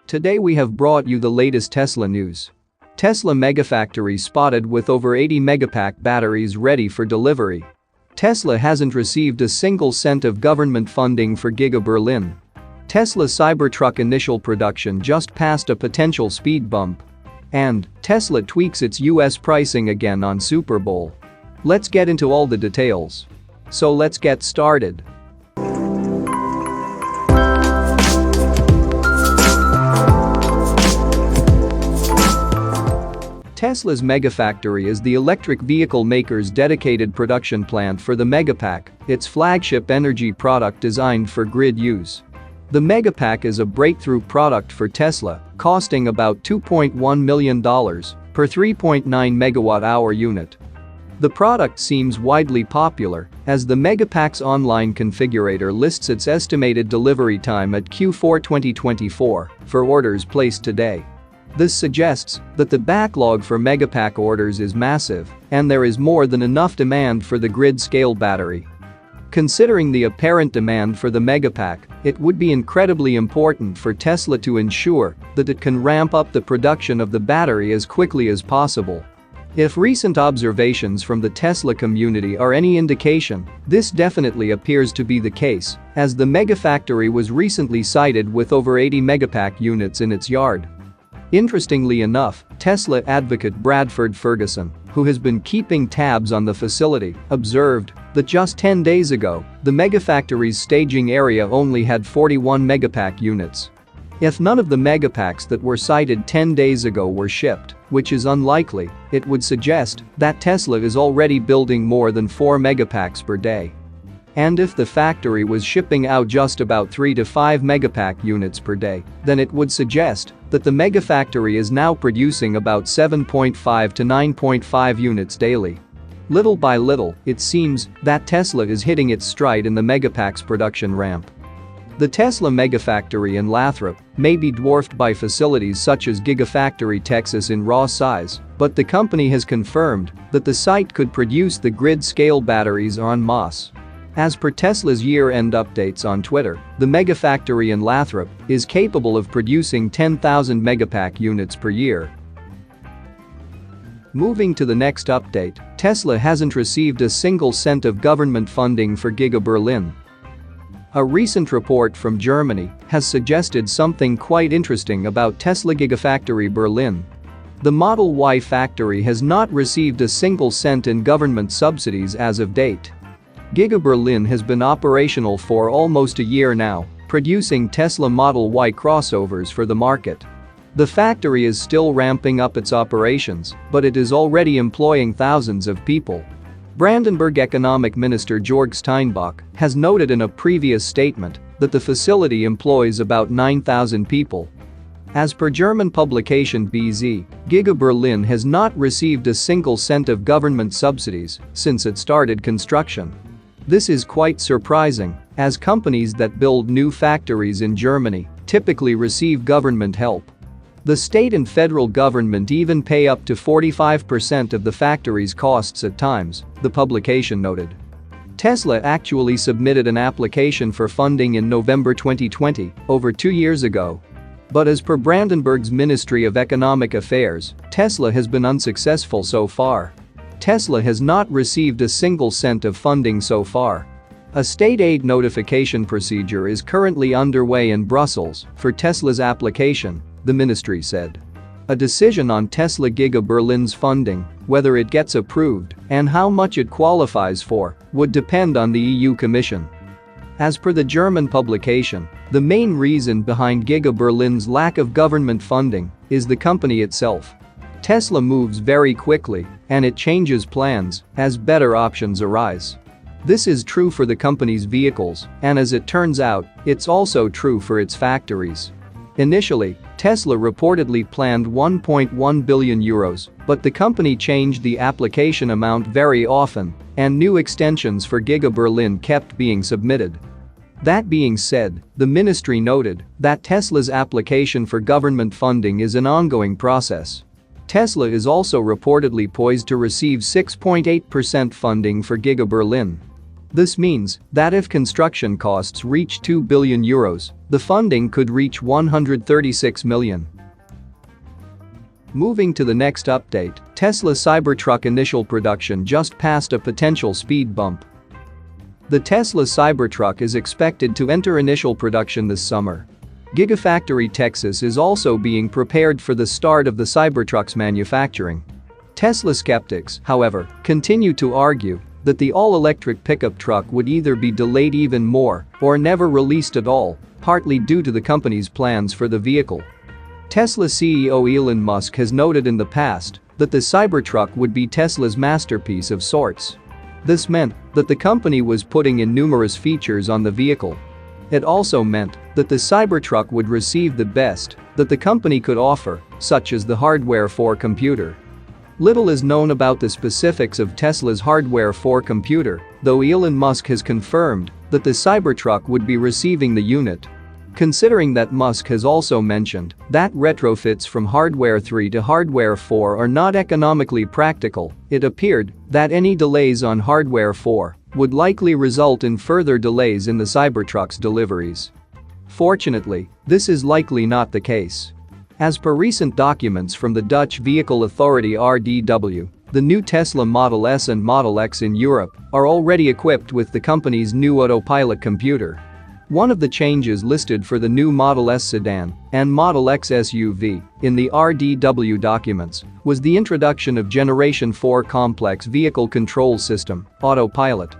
Today we have brought you the latest Tesla news. Tesla Megafactory spotted with over 80 Megapack batteries ready for delivery. Tesla hasn't received a single cent of government funding for Giga Berlin. Tesla Cybertruck initial production just passed a potential speed bump. And Tesla tweaks its US pricing again on Super Bowl. Let's get into all the details. So let's get started. Tesla's Megafactory is the electric vehicle maker's dedicated production plant for the Megapack, its flagship energy product designed for grid use. The Megapack is a breakthrough product for Tesla, costing about $2.1 million per 3.9 megawatt-hour unit. The product seems widely popular, as the Megapack's online configurator lists its estimated delivery time at Q4 2024 for orders placed today. This suggests that the backlog for Megapack orders is massive, and there is more than enough demand for the grid-scale battery. Considering the apparent demand for the Megapack, it would be incredibly important for Tesla to ensure that it can ramp up the production of the battery as quickly as possible. If recent observations from the Tesla community are any indication, this definitely appears to be the case, as the Megafactory was recently sighted with over 80 Megapack units in its yard. Interestingly enough, Tesla advocate Bradford Ferguson, who has been keeping tabs on the facility, observed that just 10 days ago, the Megafactory's staging area only had 41 Megapack units. If none of the Megapacks that were sighted 10 days ago were shipped, which is unlikely, it would suggest that Tesla is already building more than 4 Megapacks per day. And if the factory was shipping out just about 3 to 5 Megapack units per day, then it would suggest that the Megafactory is now producing about 7.5 to 9.5 units daily. Little by little, it seems that Tesla is hitting its stride in the Megapack's production ramp. The Tesla Megafactory in Lathrop may be dwarfed by facilities such as Gigafactory Texas in raw size, but the company has confirmed that the site could produce the grid-scale batteries en masse. As per Tesla's year-end updates on Twitter, the Megafactory in Lathrop is capable of producing 10,000 Megapack units per year. Moving to the next update, Tesla hasn't received a single cent of government funding for Giga Berlin. A recent report from Germany has suggested something quite interesting about Tesla Gigafactory Berlin. The Model Y factory has not received a single cent in government subsidies as of date. Giga Berlin has been operational for almost a year now, producing Tesla Model Y crossovers for the market. The factory is still ramping up its operations, but it is already employing thousands of people. Brandenburg Economic Minister Georg Steinbach has noted in a previous statement that the facility employs about 9,000 people. As per German publication BZ, Giga Berlin has not received a single cent of government subsidies since it started construction. This is quite surprising, as companies that build new factories in Germany typically receive government help. The state and federal government even pay up to 45% of the factory's costs at times, the publication noted. Tesla actually submitted an application for funding in November 2020, over 2 years ago. But as per Brandenburg's Ministry of Economic Affairs, Tesla has been unsuccessful so far. Tesla has not received a single cent of funding so far. A state aid notification procedure is currently underway in Brussels for Tesla's application, the ministry said. A decision on Tesla Giga Berlin's funding, whether it gets approved and how much it qualifies for, would depend on the EU Commission. As per the German publication, the main reason behind Giga Berlin's lack of government funding is the company itself. Tesla moves very quickly, and it changes plans as better options arise. This is true for the company's vehicles, and as it turns out, it's also true for its factories. Initially, Tesla reportedly planned €1.1 billion, but the company changed the application amount very often, and new extensions for Giga Berlin kept being submitted. That being said, the ministry noted that Tesla's application for government funding is an ongoing process. Tesla is also reportedly poised to receive 6.8% funding for Giga Berlin. This means that if construction costs reach €2 billion, the funding could reach €136 million. Moving to the next update, Tesla Cybertruck initial production just passed a potential speed bump. The Tesla Cybertruck is expected to enter initial production this summer. Gigafactory Texas is also being prepared for the start of the Cybertruck's manufacturing. Tesla skeptics, however, continue to argue that the all-electric pickup truck would either be delayed even more or never released at all, partly due to the company's plans for the vehicle. Tesla CEO Elon Musk has noted in the past that the Cybertruck would be Tesla's masterpiece of sorts. This meant that the company was putting in numerous features on the vehicle. It also meant that the Cybertruck would receive the best that the company could offer, such as the hardware for computer. Little is known about the specifics of Tesla's hardware for computer, though Elon Musk has confirmed that the Cybertruck would be receiving the unit. Considering that Musk has also mentioned that retrofits from Hardware 3 to Hardware 4 are not economically practical, it appeared that any delays on Hardware 4 would likely result in further delays in the Cybertruck's deliveries. Fortunately, this is likely not the case. As per recent documents from the Dutch vehicle authority RDW, the new Tesla Model S and Model X in Europe are already equipped with the company's new autopilot computer. One of the changes listed for the new Model S sedan and Model X SUV in the RDW documents was the introduction of Generation 4 Complex Vehicle Control System, Autopilot.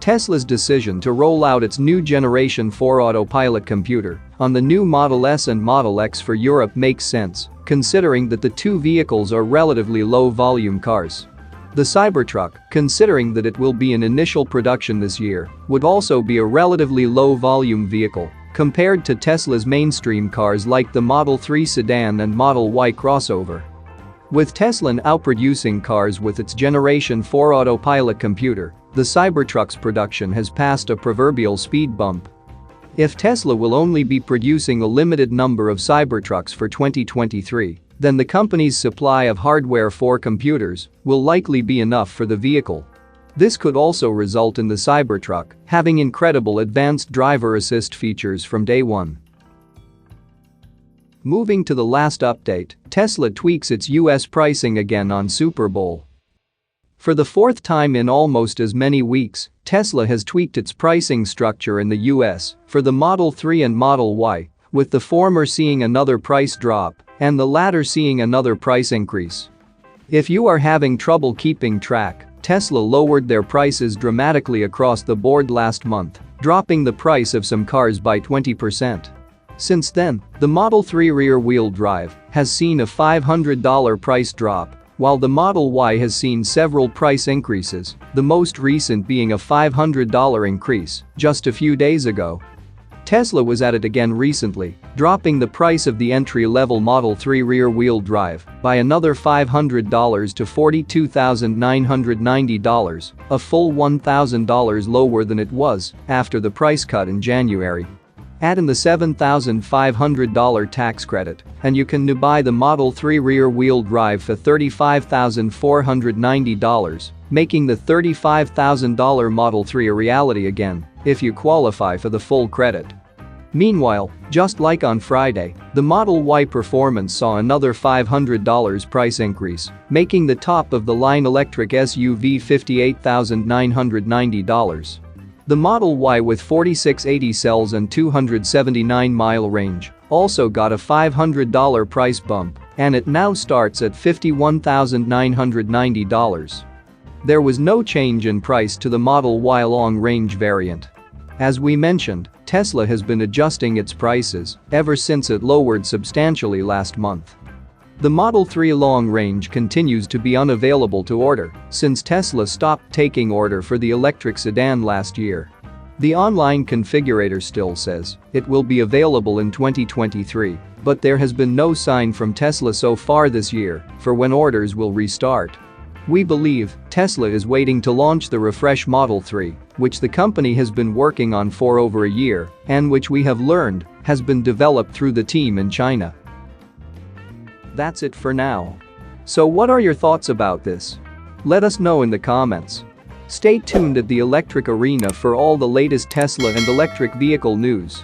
Tesla's decision to roll out its new Generation 4 autopilot computer on the new Model S and Model X for Europe makes sense, considering that the two vehicles are relatively low-volume cars. The Cybertruck, considering that it will be in initial production this year, would also be a relatively low-volume vehicle compared to Tesla's mainstream cars like the Model 3 sedan and Model Y crossover. With Tesla now producing cars with its Generation 4 autopilot computer, the Cybertruck's production has passed a proverbial speed bump. If Tesla will only be producing a limited number of Cybertrucks for 2023, then the company's supply of hardware for computers will likely be enough for the vehicle. This could also result in the Cybertruck having incredible advanced driver assist features from day one. Moving to the last update, Tesla tweaks its US pricing again on Super Bowl. For the fourth time in almost as many weeks, Tesla has tweaked its pricing structure in the US for the Model 3 and Model Y, with the former seeing another price drop and the latter seeing another price increase. If you are having trouble keeping track, Tesla lowered their prices dramatically across the board last month, dropping the price of some cars by 20%. Since then, the Model 3 rear-wheel drive has seen a $500 price drop, while the Model Y has seen several price increases, the most recent being a $500 increase just a few days ago. Tesla was at it again recently, dropping the price of the entry-level Model 3 rear-wheel drive by another $500 to $42,990, a full $1,000 lower than it was after the price cut in January. Add in the $7,500 tax credit, and you can now buy the Model 3 rear-wheel drive for $35,490, making the $35,000 Model 3 a reality again if you qualify for the full credit. Meanwhile, just like on Friday, the Model Y Performance saw another $500 price increase, making the top-of-the-line electric SUV $58,990. The Model Y with 4680 cells and 279-mile range also got a $500 price bump, and it now starts at $51,990. There was no change in price to the Model Y long-range variant. As we mentioned, Tesla has been adjusting its prices ever since it lowered substantially last month. The Model 3 long range continues to be unavailable to order since Tesla stopped taking order for the electric sedan last year. The online configurator still says it will be available in 2023, but there has been no sign from Tesla so far this year for when orders will restart. We believe Tesla is waiting to launch the refresh Model 3, which the company has been working on for over a year and which we have learned has been developed through the team in China. That's it for now. So what are your thoughts about this? Let us know in the comments. Stay tuned at the Electric Arena for all the latest Tesla and electric vehicle news.